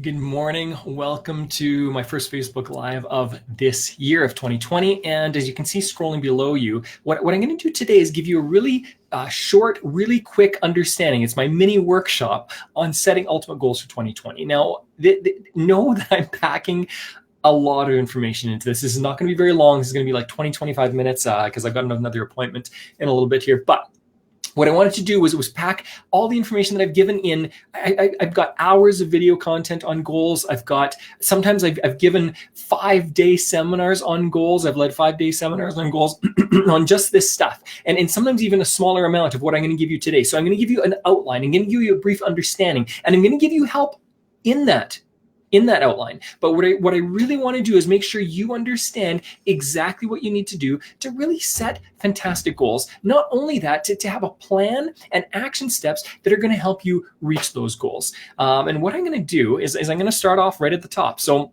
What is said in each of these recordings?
Good morning. Welcome to my first Facebook Live of this year of 2020. And as you can see scrolling below you, what I'm going to do today is give you a really short, really quick understanding. It's my mini workshop on setting ultimate goals for 2020. Now, know that I'm packing a lot of information into this. This is not going to be very long. This is going to be like 20, 25 minutes because I've got another appointment in a little bit here. But what I wanted to do was pack all the information that I've given in. I've got hours of video content on goals. Sometimes I've given 5-day seminars on goals. I've led 5-day seminars on goals on just this stuff. And sometimes even a smaller amount of what I'm going to give you today. So I'm going to give you an outline. I'm going to give you a brief understanding. And I'm going to give you help in that outline. But what I really want to do is make sure you understand exactly what you need to do to really set fantastic goals. Not only that, to have a plan and action steps that are going to help you reach those goals. And what I'm going to do is I'm going to start off right at the top. So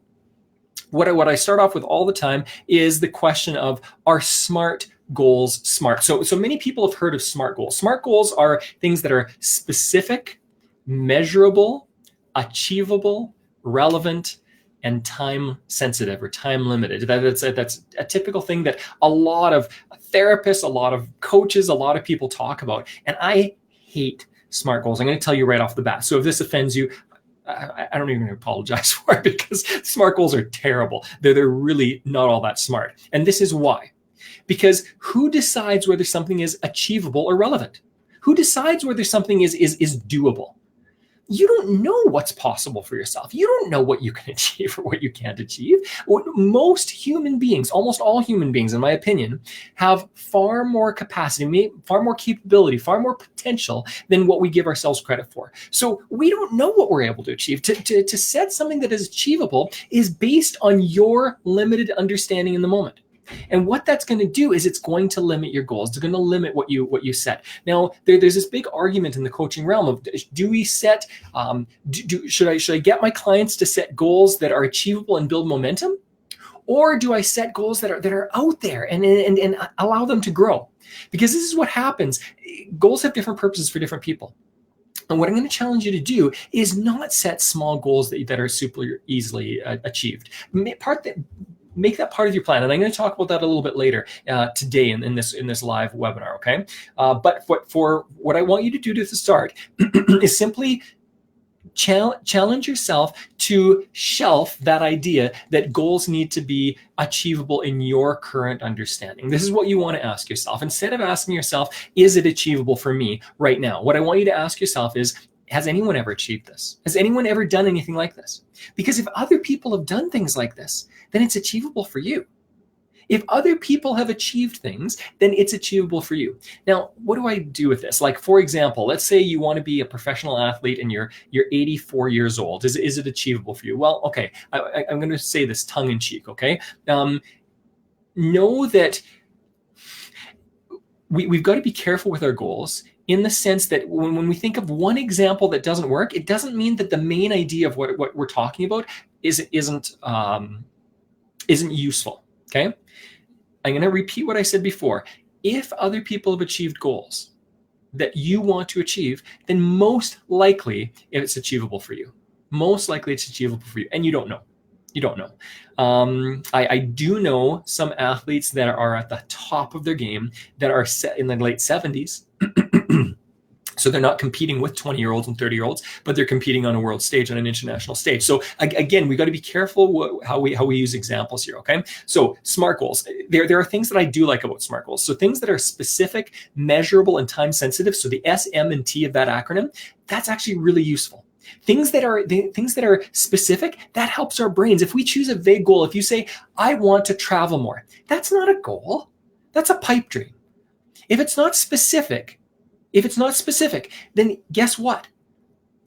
what I start off with all the time is the question of, are SMART goals smart? So many people have heard of SMART goals. SMART goals are things that are specific, measurable, achievable, relevant, and time sensitive or time limited. That's a typical thing that a lot of therapists, a lot of coaches, a lot of people talk about. And I hate SMART goals. I'm going to tell you right off the bat. So if this offends you, I don't even apologize for it, because SMART goals are terrible. They're really not all that smart. And this is why. Because who decides whether something is achievable or relevant? Who decides whether something is doable? You don't know what's possible for yourself. You don't know what you can achieve or what you can't achieve. Most human beings, almost all human beings, in my opinion, have far more capacity, far more capability, far more potential than what we give ourselves credit for. So we don't know what we're able to achieve. To set something that is achievable is based on your limited understanding in the moment. And what that's going to do is it's going to limit your goals. It's going to limit what you set. Now, there's this big argument in the coaching realm of, do we set, should I get my clients to set goals that are achievable and build momentum? Or do I set goals that are out there and allow them to grow? Because this is what happens. Goals have different purposes for different people. And what I'm going to challenge you to do is not set small goals that are super easily achieved. Make that part of your plan, and I'm going to talk about that a little bit later today in this live webinar. Okay, but for what I want you to do to start is simply challenge yourself to shelf that idea that goals need to be achievable in your current understanding. This is what you want to ask yourself. Instead of asking yourself, is it achievable for me right now? What I want you to ask yourself is, has anyone ever achieved this? Has anyone ever done anything like this? Because if other people have done things like this, then it's achievable for you. If other people have achieved things, then it's achievable for you. Now, what do I do with this? Like, for example, let's say you want to be a professional athlete and you're 84 years old. Is it achievable for you? Well, okay, I'm going to say this tongue in cheek, okay? Know that we've got to be careful with our goals, in the sense that when we think of one example that doesn't work, it doesn't mean that the main idea of what we're talking about isn't useful. Okay, I'm going to repeat what I said before. If other people have achieved goals that you want to achieve, then most likely it's achievable for you. Most likely it's achievable for you, and you don't know. You don't know. I do know some athletes that are at the top of their game that are set in the late 70s. So they're not competing with 20-year-olds and 30-year-olds, but they're competing on a world stage, on an international stage. So again, we got to be careful how we use examples here, okay? So SMART goals. There are things that I do like about SMART goals. So things that are specific, measurable, and time sensitive. So the S, M, and T of that acronym, that's actually really useful. Things that are specific, that helps our brains. If we choose a vague goal, if you say, I want to travel more, that's not a goal. That's a pipe dream. If it's not specific, then guess what?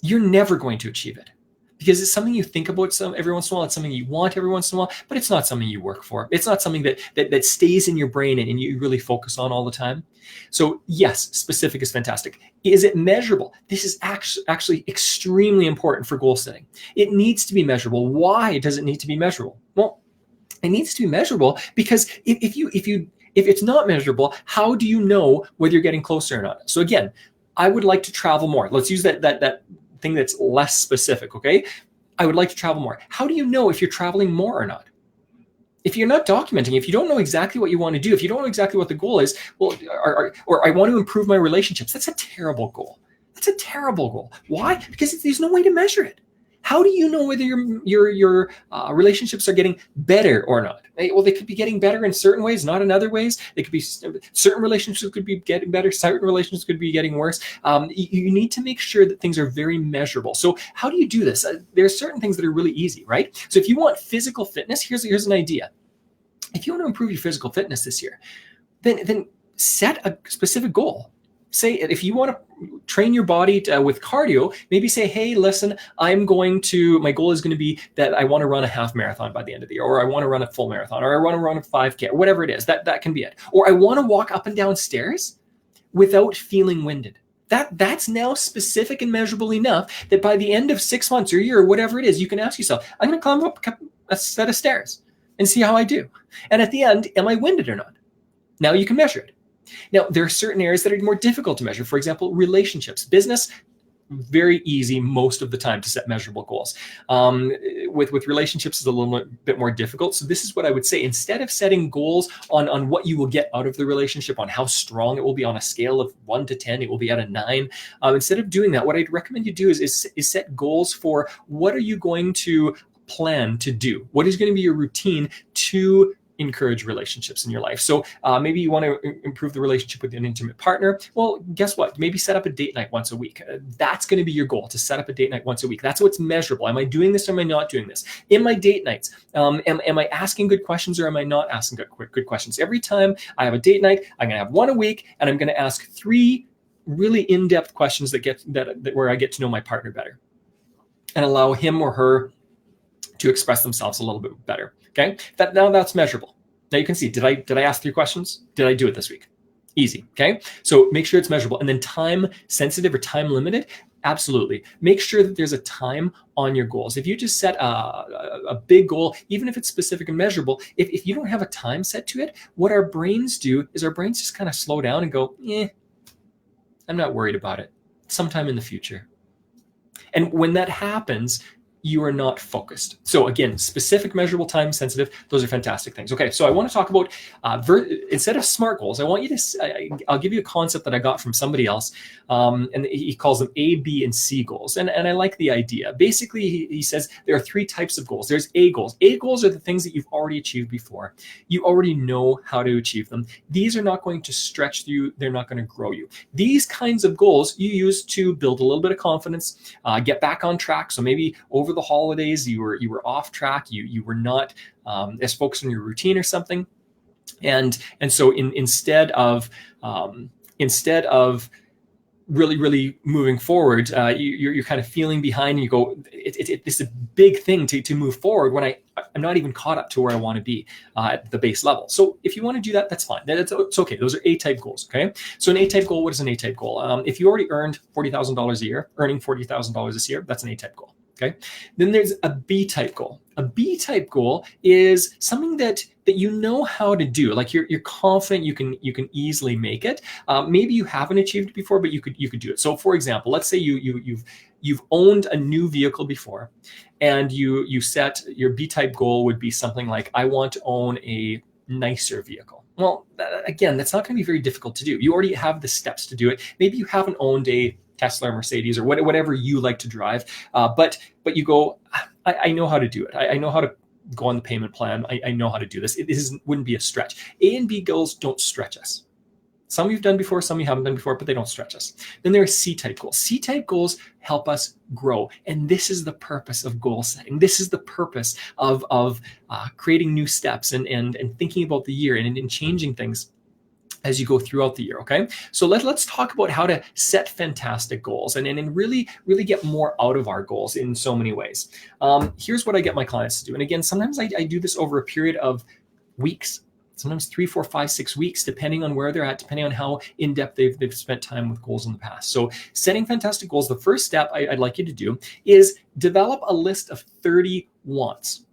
You're never going to achieve it, because it's something you think about every once in a while. It's something you want every once in a while, but it's not something you work for. It's not something that stays in your brain and you really focus on all the time. So yes, specific is fantastic. Is it measurable? This is actually extremely important for goal setting. It needs to be measurable. Why does it need to be measurable? Well, it needs to be measurable because if it's not measurable, how do you know whether you're getting closer or not? So again, I would like to travel more. Let's use that thing that's less specific, okay? I would like to travel more. How do you know if you're traveling more or not? If you're not documenting, if you don't know exactly what you want to do, if you don't know exactly what the goal is, well, or I want to improve my relationships, that's a terrible goal. That's a terrible goal. Why? Because there's no way to measure it. How do you know whether your relationships are getting better or not? Well, they could be getting better in certain ways, not in other ways. They could be certain relationships could be getting better, certain relationships could be getting worse. You need to make sure that things are very measurable. So how do you do this? There are certain things that are really easy, right? So if you want physical fitness, here's an idea. If you want to improve your physical fitness this year, then set a specific goal. Say if you want to train your body with cardio, maybe say, hey, listen, my goal is going to be that I want to run a half marathon by the end of the year, or I want to run a full marathon, or I want to run a 5K, or whatever it is. That can be it. Or I want to walk up and down stairs without feeling winded. That's now specific and measurable enough that by the end of 6 months or a year or whatever it is, you can ask yourself, I'm going to climb up a set of stairs and see how I do. And at the end, am I winded or not? Now you can measure it. Now, there are certain areas that are more difficult to measure. For example, relationships. Business, very easy most of the time to set measurable goals. With relationships, it's a little bit more difficult. So this is what I would say. Instead of setting goals on what you will get out of the relationship, on how strong it will be on a scale of 1 to 10, it will be at a 9. Instead of doing that, what I'd recommend you do is set goals for what are you going to plan to do? What is going to be your routine to encourage relationships in your life? So maybe you want to improve the relationship with an intimate partner. Well, guess what? Maybe set up a date night once a week. That's going to be your goal, to set up a date night once a week. That's what's measurable. Am I doing this or am I not doing this? In my date nights, am I asking good questions or am I not asking good questions? Every time I have a date night, I'm going to have one a week, and I'm going to ask 3 really in-depth questions that where I get to know my partner better and allow him or her to express themselves a little bit better. Okay, now that's measurable. Now you can see, did I ask 3 questions? Did I do it this week? Easy. Okay, so make sure it's measurable. And then time sensitive or time limited, absolutely. Make sure that there's a time on your goals. If you just set a big goal, even if it's specific and measurable, if you don't have a time set to it, what our brains do is our brains just kind of slow down and go, I'm not worried about it. Sometime in the future. And when that happens, you are not focused. So again, specific, measurable, time sensitive, those are fantastic things. Okay, so I want to talk about, instead of SMART goals, I want you to, I'll give you a concept that I got from somebody else, and he calls them A, B, and C goals. And I like the idea. Basically, he says there are 3 types of goals. There's A goals. A goals are the things that you've already achieved before. You already know how to achieve them. These are not going to stretch you. They're not going to grow you. These kinds of goals you use to build a little bit of confidence, get back on track. So maybe over the holidays you were off track, you were not as focused on your routine or something, and so instead of really moving forward, you're kind of feeling behind, and you go, it's a big thing to move forward when I'm not even caught up to where I want to be at the base level. So if you want to do that, that's fine. It's okay. Those are A-type goals. Okay. So an A-type goal, what is an A-type goal? If you already earned $40,000 a year, earning $40,000 this year, that's an A-type goal. Okay. Then there's a B-type goal. A B-type goal is something that you know how to do. Like you're confident you can easily make it. Maybe you haven't achieved it before, but you could do it. So for example, let's say you've owned a new vehicle before, and you set your B-type goal would be something like, I want to own a nicer vehicle. Well, again, that's not going to be very difficult to do. You already have the steps to do it. Maybe you haven't owned a Tesla or Mercedes or whatever you like to drive, but you go, I know how to do it. I know how to go on the payment plan. I know how to do this. Wouldn't be a stretch. A and B goals don't stretch us. Some you've done before, some you haven't done before, but they don't stretch us. Then there are C-type goals. C-type goals help us grow. And this is the purpose of goal setting. This is the purpose of creating new steps and thinking about the year and changing things as you go throughout the year. Okay, so let's talk about how to set fantastic goals and really get more out of our goals in so many ways. Here's what I get my clients to do. And again, sometimes I do this over a period of weeks, sometimes 3, 4, 5, 6 weeks, depending on where they're at, depending on how in-depth they've spent time with goals in the past. So setting fantastic goals, the first step I'd like you to do is develop a list of 30 wants.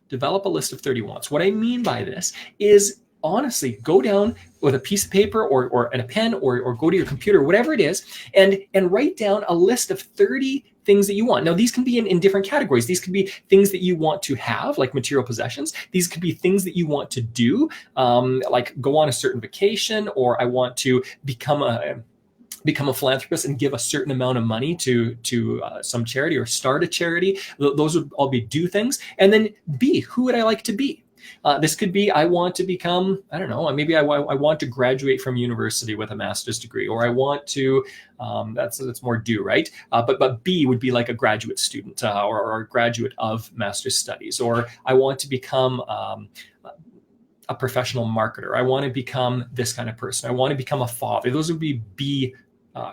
Develop a list of 30 wants. What I mean by this is honestly go down with a piece of paper and a pen or go to your computer, whatever it is, and write down a list of 30 things that you want. Now, these can be in different categories. These could be things that you want to have, like material possessions. These could be things that you want to do, like go on a certain vacation, or I want to become a philanthropist and give a certain amount of money to some charity or start a charity. Those would all be do things. And then B, who would I like to be? This could be, I want to become, I don't know, maybe I want to graduate from university with a master's degree, or I want to, that's more do, right? But B would be like a graduate student or a graduate of master's studies, or I want to become a professional marketer. I want to become this kind of person. I want to become a father. Those would be B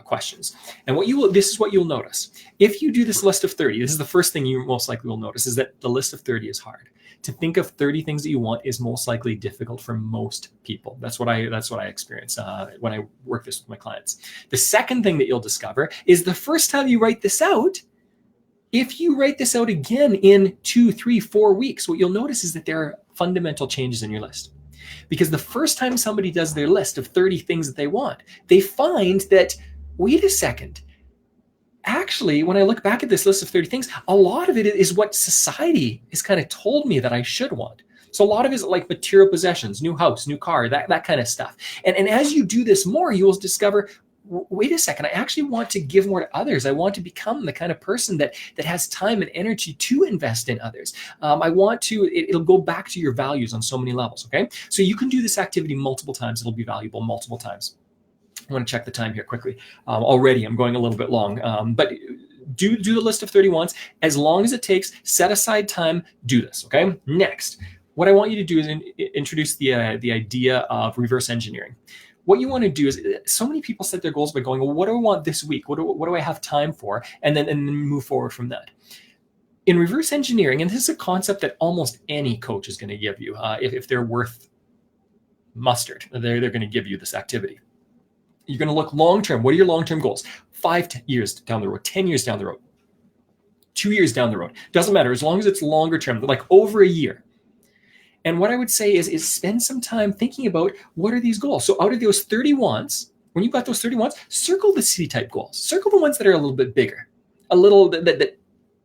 questions. And this is what you'll notice. If you do this list of 30, this is the first thing you most likely will notice, is that the list of 30 is hard. To think of 30 things that you want is most likely difficult for most people. That's what I experience when I work this with my clients. The second thing that you'll discover is the first time you write this out, if you write this out again in 2, 3, 4 weeks, what you'll notice is that there are fundamental changes in your list. Because the first time somebody does their list of 30 things that they want, they find that, wait a second, actually, when I look back at this list of 30 things, a lot of it is what society has kind of told me that I should want. So a lot of it is like material possessions, new house, new car, that kind of stuff. And as you do this more, you will discover, wait a second, I actually want to give more to others. I want to become the kind of person that has time and energy to invest in others. I want to, it'll go back to your values on so many levels, okay? So you can do this activity multiple times. It'll be valuable multiple times. I want to check the time here quickly. Already I'm going a little bit long, but do the list of 30 wants. As long as it takes, set aside time, do this, okay? Next, what I want you to do is introduce the idea of reverse engineering. What you want to do is, so many people set their goals by going, well, what do I want this week? What do I have time for? And then move forward from that. In reverse engineering, and this is a concept that almost any coach is going to give you, if they're worth mustard, they're going to give you this activity. You're going to look long-term. What are your long-term goals? 5 years down the road, 10 years down the road, 2 years down the road. Doesn't matter, as long as it's longer term, like over a year. And what I would say is spend some time thinking about, what are these goals? So out of those 30 wants, when you've got those 30 wants, circle the C-type goals. Circle the ones that are a little bit bigger, a little that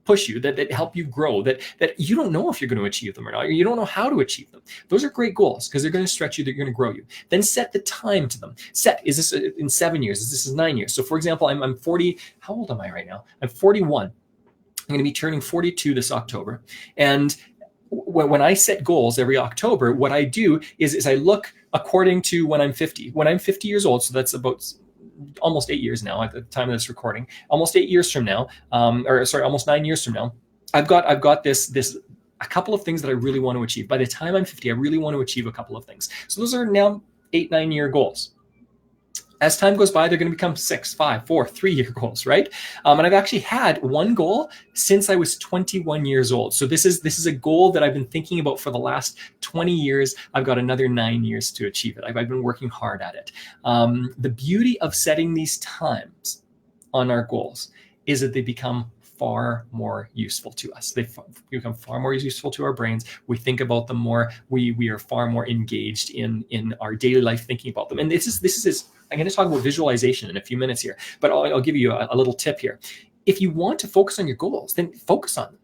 push you, that help you grow, that you don't know if you're going to achieve them or not, or you don't know how to achieve them. Those are great goals because they're going to stretch you, they're going to grow you. Then set the time to them. Is this in 7 years? Is this in 9 years? So for example, I'm 40, how old am I right now? I'm 41. I'm going to be turning 42 this October. And when I set goals every October, what I do is I look according to when I'm 50. When I'm 50 years old, so that's about almost 8 years now at the time of this recording, almost 8 years from now, almost 9 years from now, I've got this a couple of things that I really want to achieve. By the time I'm 50, I really want to achieve a couple of things. So those are now 8-9 year goals. As time goes by, they're going to become 6, 5, 4, 3-year goals, right? And I've actually had one goal since I was 21 years old. So this is a goal that I've been thinking about for the last 20 years. I've got another 9 years to achieve it. I've been working hard at it. The beauty of setting these times on our goals is that they become far more useful to us. They become far more useful to our brains. We think about them more. We are far more engaged in our daily life thinking about them. And this is I'm going to talk about visualization in a few minutes here, but I'll give you a little tip here. If you want to focus on your goals, then focus on them.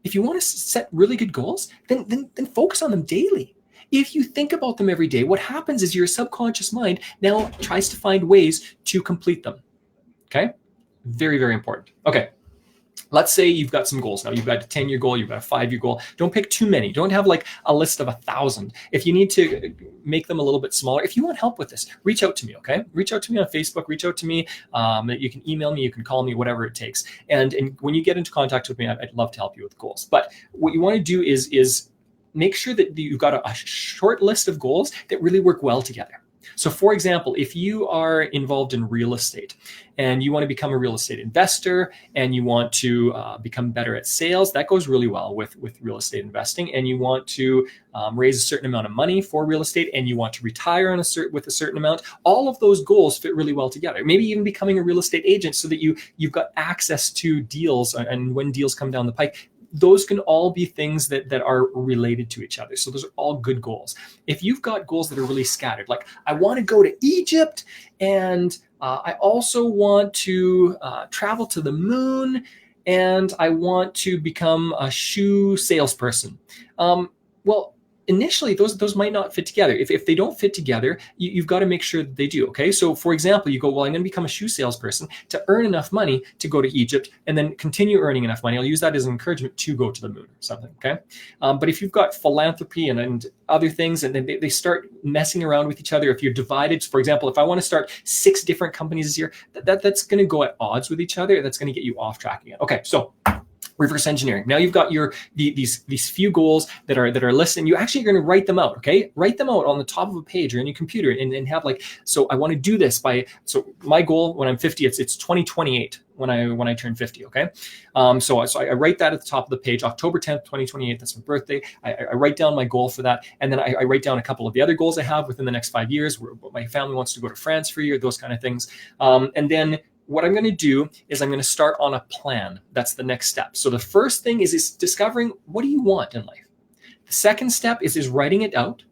If you want to set really good goals, then focus on them daily. If you think about them every day, what happens is your subconscious mind now tries to find ways to complete them. Okay? Very, very important. Okay. Let's say you've got some goals now. You've got a 10-year goal. You've got a 5-year goal. Don't pick too many. Don't have like a list of 1,000. If you need to make them a little bit smaller, if you want help with this, reach out to me, okay? Reach out to me on Facebook. Reach out to me. You can email me. You can call me, whatever it takes. And when you get into contact with me, I'd love to help you with goals. But what you want to do is make sure that you've got a short list of goals that really work well together. So for example, if you are involved in real estate and you want to become a real estate investor and you want to become better at sales, that goes really well with real estate investing. And you want to raise a certain amount of money for real estate and you want to retire with a certain amount, all of those goals fit really well together. Maybe even becoming a real estate agent so that you've got access to deals, and when deals come down the pike, those can all be things that are related to each other. So those are all good goals. If you've got goals that are really scattered, like I want to go to Egypt, and I also want to travel to the moon, and I want to become a shoe salesperson. Well, initially those might not fit together. If they don't fit together, you've got to make sure that they do. Okay. So for example, you go, well, I'm going to become a shoe salesperson to earn enough money to go to Egypt and then continue earning enough money. I'll use that as an encouragement to go to the moon or something. Okay. But if you've got philanthropy and other things, and then they start messing around with each other, if you're divided, for example, if I want to start 6 different companies this year, that's going to go at odds with each other. That's going to get you off track again. Okay. So reverse engineering. Now you've got these few goals that are listed, and you actually are going to write them out. Okay, write them out on the top of a page or in your computer, and have like, so I want to do this by, so my goal when I'm 50, it's 2028 when I turn 50. Okay, so I write that at the top of the page, October 10th, 2028. That's my birthday. I write down my goal for that, and then I write down a couple of the other goals I have within the next 5 years. Where my family wants to go to France for a year, those kind of things, and then what I'm going to do is I'm going to start on a plan. That's the next step. So the first thing is discovering, what do you want in life? The second step is writing it out,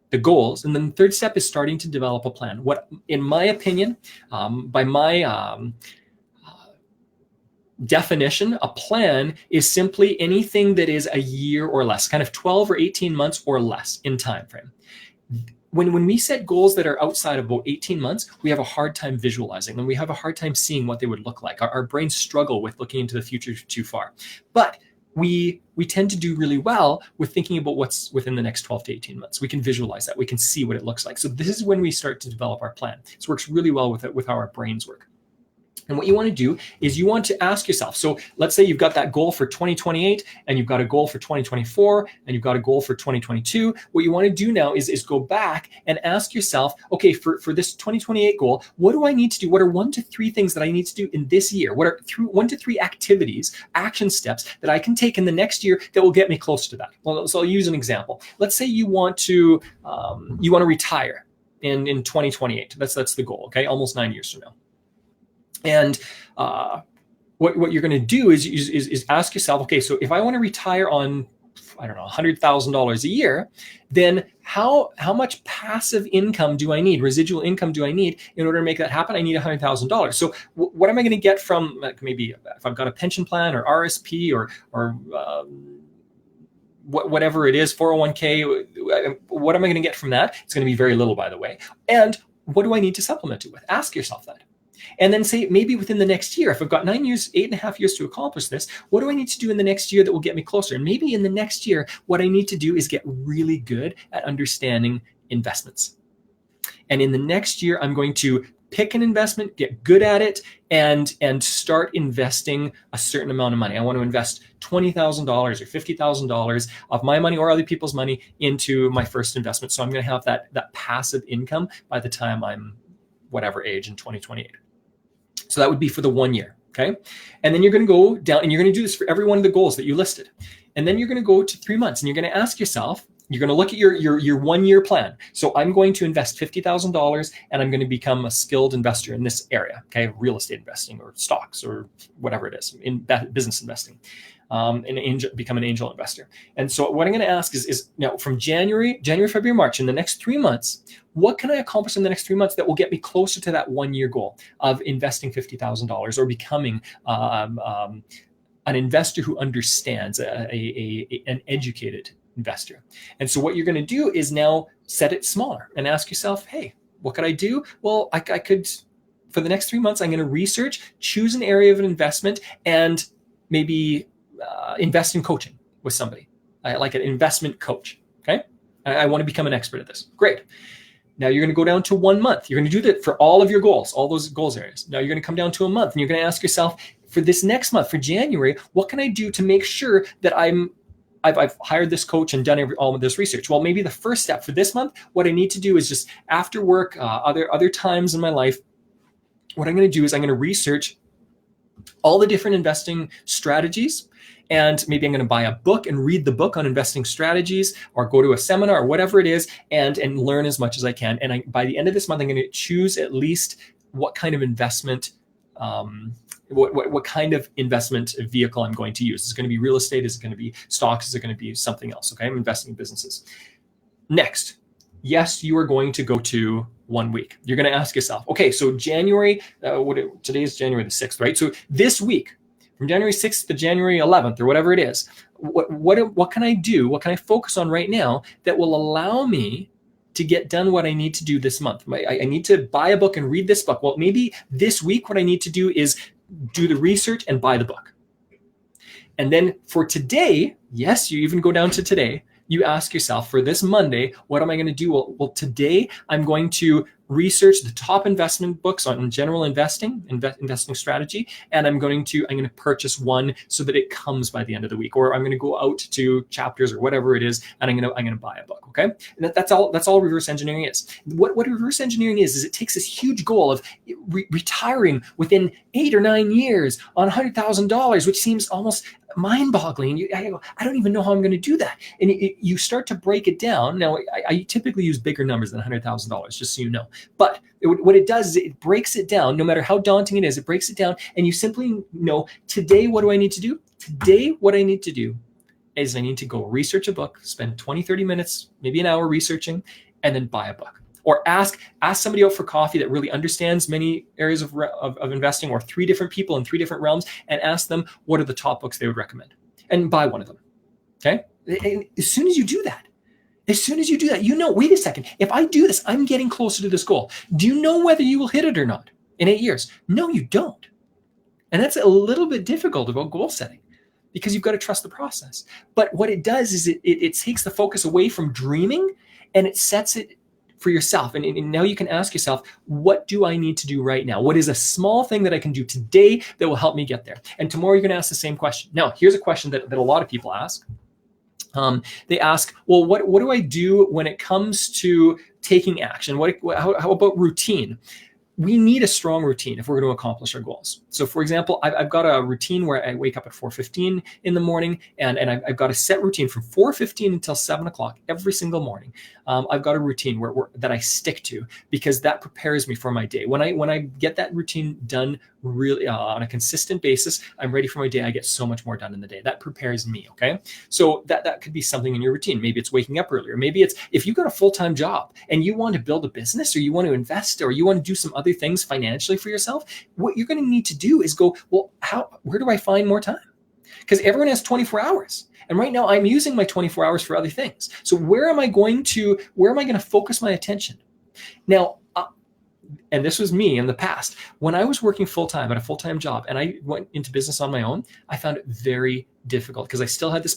the goals. And then the third step is starting to develop a plan. What, in my opinion, by my definition, a plan is simply anything that is a year or less, kind of 12 or 18 months or less in time frame. When we set goals that are outside of about 18 months, we have a hard time visualizing them. We have a hard time seeing what they would look like. Our brains struggle with looking into the future too far. But we tend to do really well with thinking about what's within the next 12 to 18 months. We can visualize that. We can see what it looks like. So this is when we start to develop our plan. This works really well with how our brains work. And what you want to do is you want to ask yourself, so let's say you've got that goal for 2028, and you've got a goal for 2024, and you've got a goal for 2022. What you want to do now is go back and ask yourself, okay, for this 2028 goal, what do I need to do? What are 1 to 3 things that I need to do in this year? What are 1 to 3 activities, action steps that I can take in the next year that will get me close to that? Well, so I'll use an example. Let's say you want to retire in 2028. That's the goal, okay? Almost 9 years from now. And what you're going to do is ask yourself, okay, so if I want to retire on, I don't know, $100,000 a year, then how much passive income do I need, residual income do I need in order to make that happen? I need $100,000. So what am I going to get from, like, maybe if I've got a pension plan or RSP or whatever it is, 401k, what am I going to get from that? It's going to be very little, by the way. And what do I need to supplement it with? Ask yourself that. And then say, maybe within the next year, if I've got 9 years, 8.5 years to accomplish this, what do I need to do in the next year that will get me closer? And maybe in the next year, what I need to do is get really good at understanding investments. And in the next year, I'm going to pick an investment, get good at it, and start investing a certain amount of money. I want to invest $20,000 or $50,000 of my money or other people's money into my first investment. So I'm going to have that passive income by the time I'm whatever age in 2028. So that would be for the 1 year, okay? And then you're going to go down, and you're going to do this for every one of the goals that you listed. And then you're going to go to 3 months, and you're going to ask yourself, you're going to look at your 1 year plan. So I'm going to invest $50,000, and I'm going to become a skilled investor in this area, okay? Real estate investing or stocks or whatever it is, in business investing. Become an angel investor. And so what I'm going to ask is now from January, February, March, in the next 3 months, what can I accomplish in the next 3 months that will get me closer to that 1 year goal of investing $50,000 or becoming an investor who understands, an educated investor? And so what you're going to do is now set it smaller and ask yourself, hey, what could I do? Well, I could, for the next 3 months, I'm going to research, choose an area of an investment, and maybe invest in coaching with somebody, like an investment coach. Okay. I want to become an expert at this. Great. Now you're going to go down to 1 month. You're going to do that for all of your goals, all those goals areas. Now you're going to come down to a month, and you're going to ask yourself, for this next month, for January, what can I do to make sure that I've hired this coach and done all of this research? Well, maybe the first step for this month, what I need to do is just after work, other times in my life, what I'm going to do is I'm going to research all the different investing strategies. And maybe I'm going to buy a book and read the book on investing strategies, or go to a seminar or whatever it is, and learn as much as I can. And by the end of this month, I'm going to choose at least what kind of investment what kind of investment vehicle I'm going to use. Is it going to be real estate? Is it going to be stocks? Is it going to be something else? Okay, I'm investing in businesses. Next, yes, you are going to go to 1 week. You're going to ask yourself, okay, so January, today is January the 6th, right? So this week, from January 6th to January 11th, or whatever it is, what can I do? What can I focus on right now that will allow me to get done what I need to do this month? I need to buy a book and read this book. Well, maybe this week, what I need to do is do the research and buy the book. And then for today, yes, you even go down to today, you ask yourself, for this Monday, what am I going to do? Well, today I'm going to research the top investment books on general investing strategy, and I'm going to purchase one so that it comes by the end of the week, or I'm going to go out to Chapters or whatever it is, and I'm going to buy a book. Okay, and that's all reverse engineering is. What reverse engineering is it takes this huge goal of retiring within 8 or 9 years on $100,000, which seems almost mind-boggling. I don't even know how I'm going to do that. And you start to break it down. Now, I typically use bigger numbers than $100,000, just so you know. But what it does is it breaks it down. No matter how daunting it is, it breaks it down. And you simply know, today, what do I need to do? Today, what I need to do is I need to go research a book, spend 20, 30 minutes, maybe an hour researching, and then buy a book. Or ask somebody out for coffee that really understands many areas of investing, or 3 different people in 3 different realms, and ask them what are the top books they would recommend, and buy one of them. Okay? And as soon as you do that, you know, wait a second, if I do this, I'm getting closer to this goal. Do you know whether you will hit it or not in 8 years? No, you don't. And that's a little bit difficult about goal setting, because you've got to trust the process. But what it does is it takes the focus away from dreaming, and it sets it for yourself. And now you can ask yourself, what do I need to do right now? What is a small thing that I can do today that will help me get there? And tomorrow you're going to ask the same question. Now, here's a question that a lot of people ask. They ask, well, what do I do when it comes to taking action? How about routine? We need a strong routine if we're going to accomplish our goals. So for example, I've got a routine where I wake up at 4:15 in the morning, and I've got a set routine from 4:15 until 7 o'clock every single morning. I've got a routine that I stick to, because that prepares me for my day. When I get that routine done really on a consistent basis, I'm ready for my day. I get so much more done in the day. That prepares me. Okay, so that could be something in your routine. Maybe it's waking up earlier. Maybe it's if you've got a full-time job and you want to build a business, or you want to invest, or you want to do some other things financially for yourself. What you're going to need to do is go, well, where do I find more time? Because everyone has 24 hours. And right now I'm using my 24 hours for other things. So where am I going to focus my attention? Now, and this was me in the past, when I was working full-time at a full-time job and I went into business on my own, I found it very difficult, because I still had this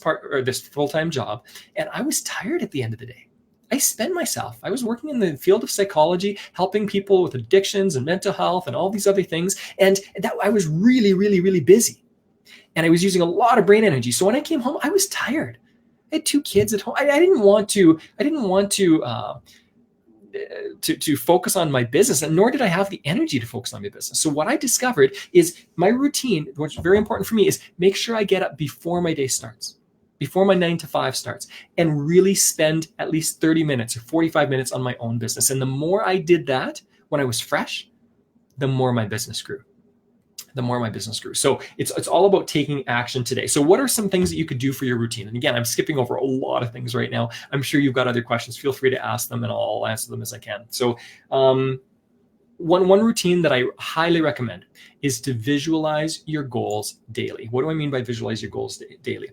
full-time job, and I was tired at the end of the day. I was working in the field of psychology, helping people with addictions and mental health and all these other things. And that I was really, really, really busy. And I was using a lot of brain energy. So when I came home, I was tired. I had 2 kids at home. I didn't want to focus on my business, and nor did I have the energy to focus on my business. So what I discovered is my routine, which is very important for me, is make sure I get up before my day starts, before my 9 to 5 starts, and really spend at least 30 minutes or 45 minutes on my own business. And the more I did that when I was fresh, the more my business grew. So it's all about taking action today. So what are some things that you could do for your routine? And again, I'm skipping over a lot of things right now. I'm sure you've got other questions. Feel free to ask them, and I'll answer them as I can. So one routine that I highly recommend is to visualize your goals daily. What do I mean by visualize your goals daily?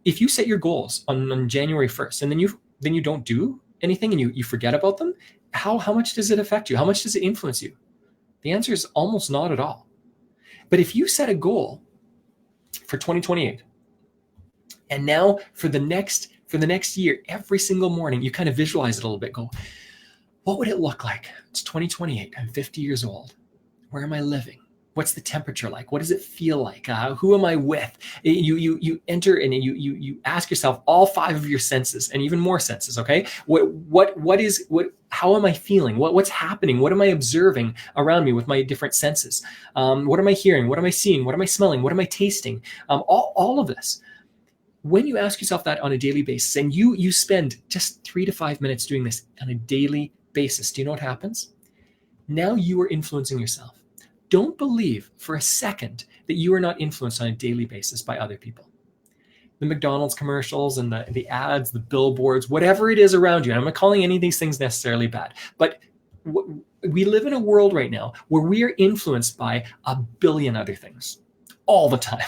If you set your goals on January 1st, and then you don't do anything, and you forget about them, how much does it affect you? How much does it influence you? The answer is almost not at all. But if you set a goal for 2028, and now for the next year, every single morning, you kind of visualize it a little bit, go, what would it look like? It's 2028. I'm 50 years old. Where am I living? What's the temperature like? What does it feel like? Who am I with? You enter and you ask yourself all 5 of your senses, and even more senses. Okay, how am I feeling? What's happening? What am I observing around me with my different senses? What am I hearing? What am I seeing? What am I smelling? What am I tasting? All of this. When you ask yourself that on a daily basis, and you spend just 3 to 5 minutes doing this on a daily basis, do you know what happens? Now you are influencing yourself. Don't believe for a second that you are not influenced on a daily basis by other people. The McDonald's commercials and the ads, the billboards, whatever it is around you. And I'm not calling any of these things necessarily bad, but we live in a world right now where we are influenced by a billion other things all the time.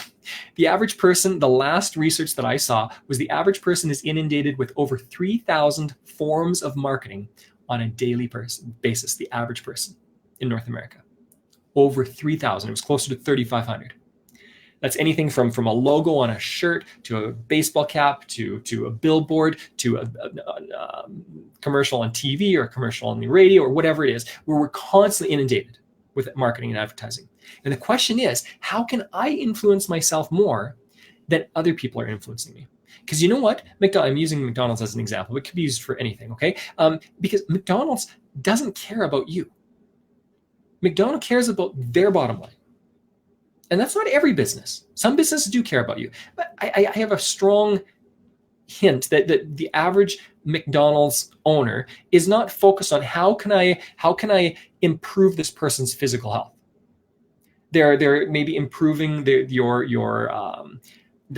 The average person, the last research that I saw was the average person is inundated with over 3,000 forms of marketing on a daily basis, the average person in North America. Over 3,000. It was closer to 3,500. That's anything from a logo on a shirt to a baseball cap to a billboard to a commercial on TV or a commercial on the radio or whatever it is, where we're constantly inundated with marketing and advertising. And the question is, how can I influence myself more than other people are influencing me? Because you know what? I'm using McDonald's as an example, but it could be used for anything, okay? Because McDonald's doesn't care about you. McDonald's cares about their bottom line. And that's not every business. Some businesses do care about you. But I have a strong hint that the average McDonald's owner is not focused on how can I improve this person's physical health. They're maybe improving the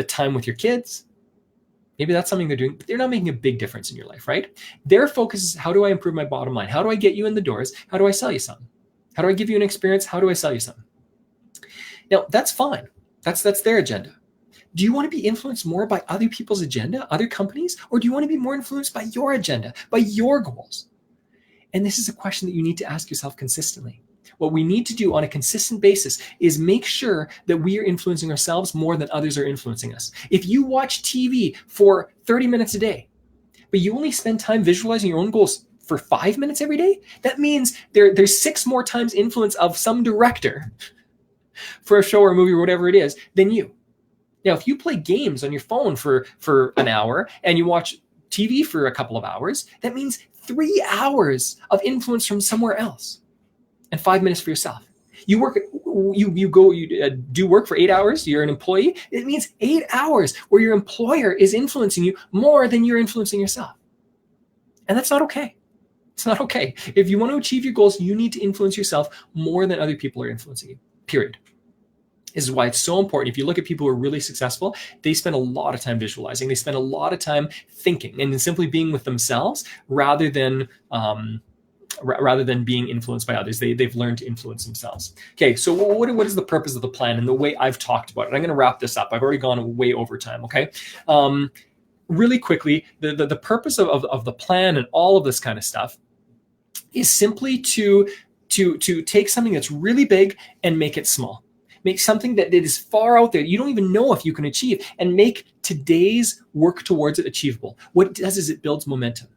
time with your kids. Maybe that's something they're doing, but they're not making a big difference in your life, right? Their focus is, how do I improve my bottom line? How do I get you in the doors? How do I sell you something? How do I give you an experience? How do I sell you something? Now, that's fine. That's their agenda. Do you want to be influenced more by other people's agenda, other companies, or do you want to be more influenced by your agenda, by your goals? And this is a question that you need to ask yourself consistently. What we need to do on a consistent basis is make sure that we are influencing ourselves more than others are influencing us. If you watch TV for 30 minutes a day, but you only spend time visualizing your own goals for 5 minutes every day, that means there's 6 more times influence of some director for a show or a movie or whatever it is than you. Now, if you play games on your phone for an hour and you watch TV for a couple of hours, that means 3 hours of influence from somewhere else and 5 minutes for yourself. You do work for 8 hours. You're an employee. It means 8 hours where your employer is influencing you more than you're influencing yourself. And that's not okay. It's not okay. If you want to achieve your goals, you need to influence yourself more than other people are influencing you, period. This is why it's so important. If you look at people who are really successful, they spend a lot of time visualizing. They spend a lot of time thinking and simply being with themselves rather than being influenced by others. They've learned to influence themselves. Okay, so what is the purpose of the plan and the way I've talked about it? I'm going to wrap this up. I've already gone way over time, okay? Really quickly, the purpose of the plan and all of this kind of stuff is simply to take something that's really big and make it small. Make something that is far out there, you don't even know if you can achieve, and make today's work towards it achievable. What it does is it builds momentum.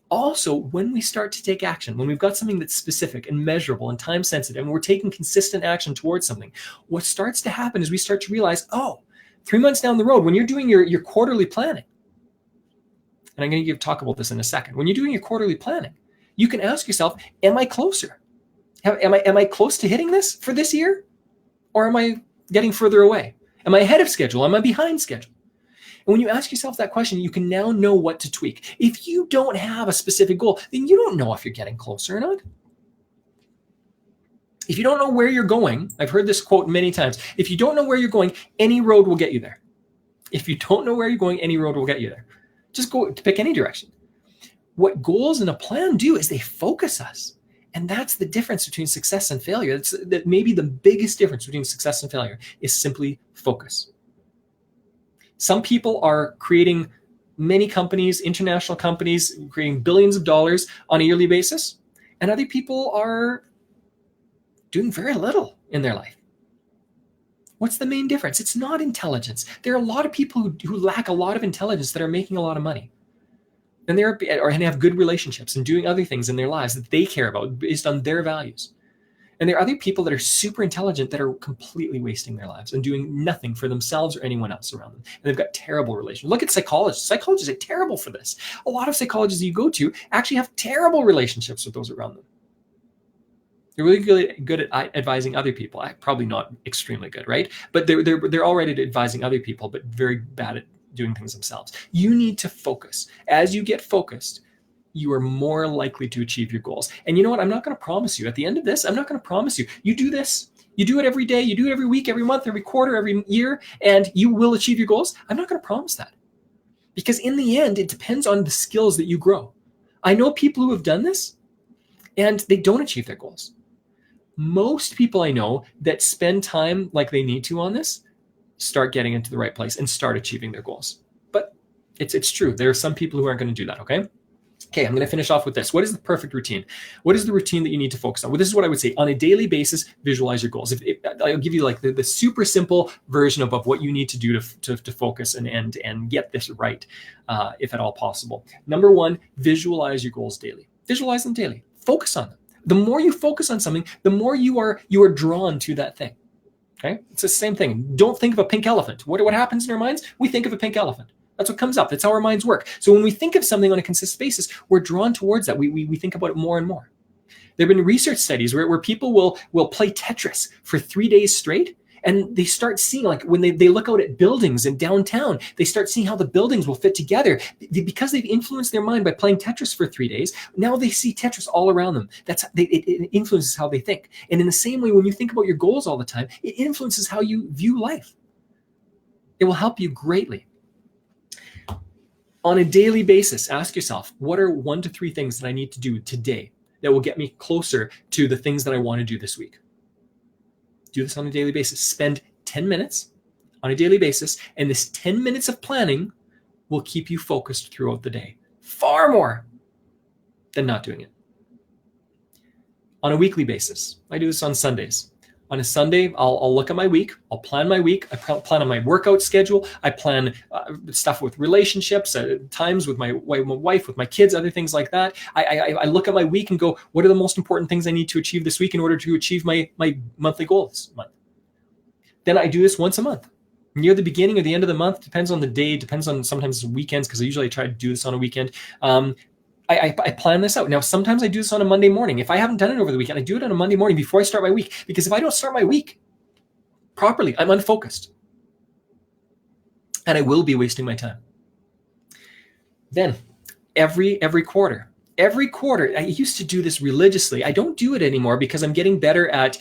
Also, when we start to take action, when we've got something that's specific and measurable and time sensitive, and we're taking consistent action towards something, what starts to happen is we start to realize, 3 months down the road, when you're doing your quarterly planning, and I'm going to talk about this in a second, when you're doing your quarterly planning, you can ask yourself, am I closer? Am I close to hitting this for this year? Or am I getting further away? Am I ahead of schedule? Am I behind schedule? And when you ask yourself that question, you can now know what to tweak. If you don't have a specific goal, then you don't know if you're getting closer or not. If you don't know where you're going, I've heard this quote many times, if you don't know where you're going, any road will get you there. If you don't know where you're going, any road will get you there. Just go to pick any direction. What goals and a plan do is they focus us. And that's the difference between success and failure. That maybe the biggest difference between success and failure is simply focus. Some people are creating many companies, international companies, creating billions of dollars on a yearly basis, and other people are doing very little in their life. What's the main difference? It's not intelligence. There are a lot of people who lack a lot of intelligence that are making a lot of money. And and have good relationships and doing other things in their lives that they care about based on their values. And there are other people that are super intelligent that are completely wasting their lives and doing nothing for themselves or anyone else around them. And they've got terrible relations. Look at psychologists. Psychologists are terrible for this. A lot of psychologists you go to actually have terrible relationships with those around them. They're really good at advising other people. Probably not extremely good, right? But they're already advising other people, but very bad at doing things themselves. You need to focus. As you get focused, you are more likely to achieve your goals. And you know what? I'm not going to promise you at the end of this, I'm not going to promise you, you do this, you do it every day, you do it every week, every month, every quarter, every year, and you will achieve your goals. I'm not going to promise that, because in the end, it depends on the skills that you grow. I know people who have done this and they don't achieve their goals. Most people I know that spend time like they need to on this start getting into the right place and start achieving their goals. But it's true. There are some people who aren't going to do that, okay? Okay, I'm going to finish off with this. What is the perfect routine? What is the routine that you need to focus on? Well, this is what I would say. On a daily basis, visualize your goals. I'll give you like the super simple version of what you need to do to focus and get this right, if at all possible. Number one, visualize your goals daily. Visualize them daily. Focus on them. The more you focus on something, the more you are drawn to that thing. Okay, it's the same thing. Don't think of a pink elephant. What happens in our minds? We think of a pink elephant. That's what comes up. That's how our minds work. So when we think of something on a consistent basis, we're drawn towards that. We think about it more and more. There have been research studies where people will play Tetris for 3 days straight, and they start seeing, like when they look out at buildings in downtown, they start seeing how the buildings will fit together. Because they've influenced their mind by playing Tetris for 3 days, now they see Tetris all around them. It influences how they think. And in the same way, when you think about your goals all the time, it influences how you view life. It will help you greatly. On a daily basis, ask yourself, what are 1 to 3 things that I need to do today that will get me closer to the things that I want to do this week? Do this on a daily basis. Spend 10 minutes on a daily basis, and this 10 minutes of planning will keep you focused throughout the day. Far more than not doing it. On a weekly basis, I do this on Sundays. On a Sunday, I'll look at my week. I'll plan my week. I plan on my workout schedule. I plan stuff with relationships, times with my wife, with my kids, other things like that. I look at my week and go, what are the most important things I need to achieve this week in order to achieve my monthly goal this month? Then I do this once a month. Near the beginning or the end of the month, depends on the day, depends on sometimes weekends, because I usually try to do this on a weekend. I plan this out. Now, sometimes I do this on a Monday morning. If I haven't done it over the weekend, I do it on a Monday morning before I start my week. Because if I don't start my week properly, I'm unfocused. And I will be wasting my time. Then, every quarter, I used to do this religiously. I don't do it anymore because I'm getting better at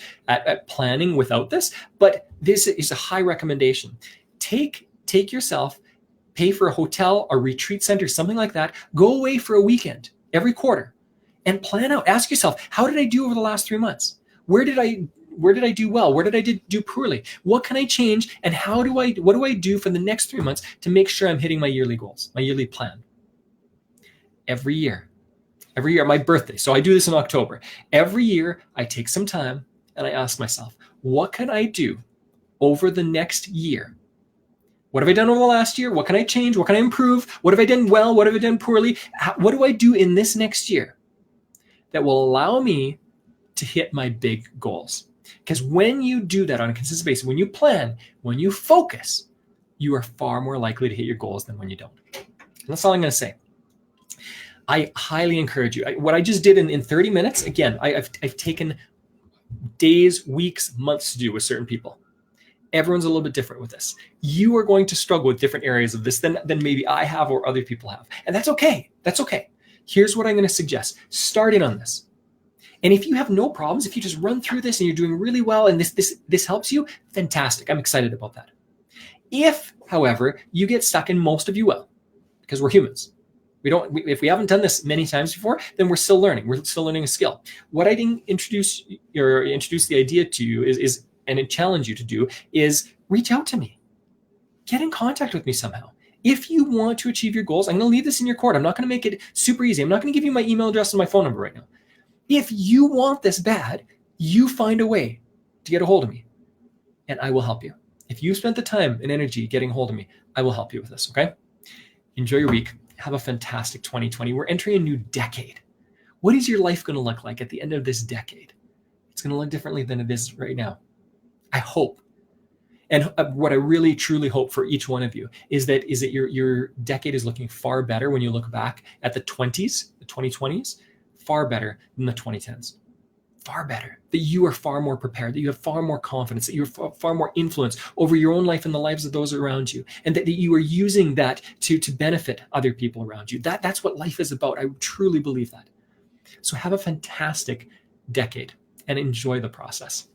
planning without this. But this is a high recommendation. Take yourself, pay for a hotel, a retreat center, something like that. Go away for a weekend every quarter and plan out. Ask yourself, how did I do over the last 3 months? Where did I do well? Where did I do poorly? What can I change? And what do I do for the next 3 months to make sure I'm hitting my yearly goals, my yearly plan? Every year, my birthday. So I do this in October. Every year I take some time and I ask myself, what can I do over the next year? What have I done over the last year? What can I change? What can I improve? What have I done well? What have I done poorly? What do I do in this next year that will allow me to hit my big goals? Because when you do that on a consistent basis, when you plan, when you focus, you are far more likely to hit your goals than when you don't. And that's all I'm going to say. I highly encourage you. What I just did in 30 minutes, again, I've taken days, weeks, months to do with certain people. Everyone's a little bit different with this. You are going to struggle with different areas of this than maybe I have or other people have. And that's okay. That's okay. Here's what I'm going to suggest. Start in on this. And if you have no problems, if you just run through this and you're doing really well and this helps you, fantastic. I'm excited about that. If, however, you get stuck, and most of you will, because we're humans. If we haven't done this many times before, then we're still learning. We're still learning a skill. What I didn't introduce the idea to you is and I challenge you to do is reach out to me. Get in contact with me somehow. If you want to achieve your goals, I'm going to leave this in your court. I'm not going to make it super easy. I'm not going to give you my email address and my phone number right now. If you want this bad, you find a way to get a hold of me and I will help you. If you spent the time and energy getting a hold of me, I will help you with this, okay? Enjoy your week. Have a fantastic 2020. We're entering a new decade. What is your life going to look like at the end of this decade? It's going to look differently than it is right now. I hope. And what I really, truly hope for each one of you is that your decade is looking far better when you look back at the 20s, the 2020s, far better than the 2010s. far better, that you are far more prepared, that you have far more confidence, that you have far more influence over your own life and the lives of those around you, and that you are using that to benefit other people around you. That's what life is about. I truly believe that. So have a fantastic decade and enjoy the process.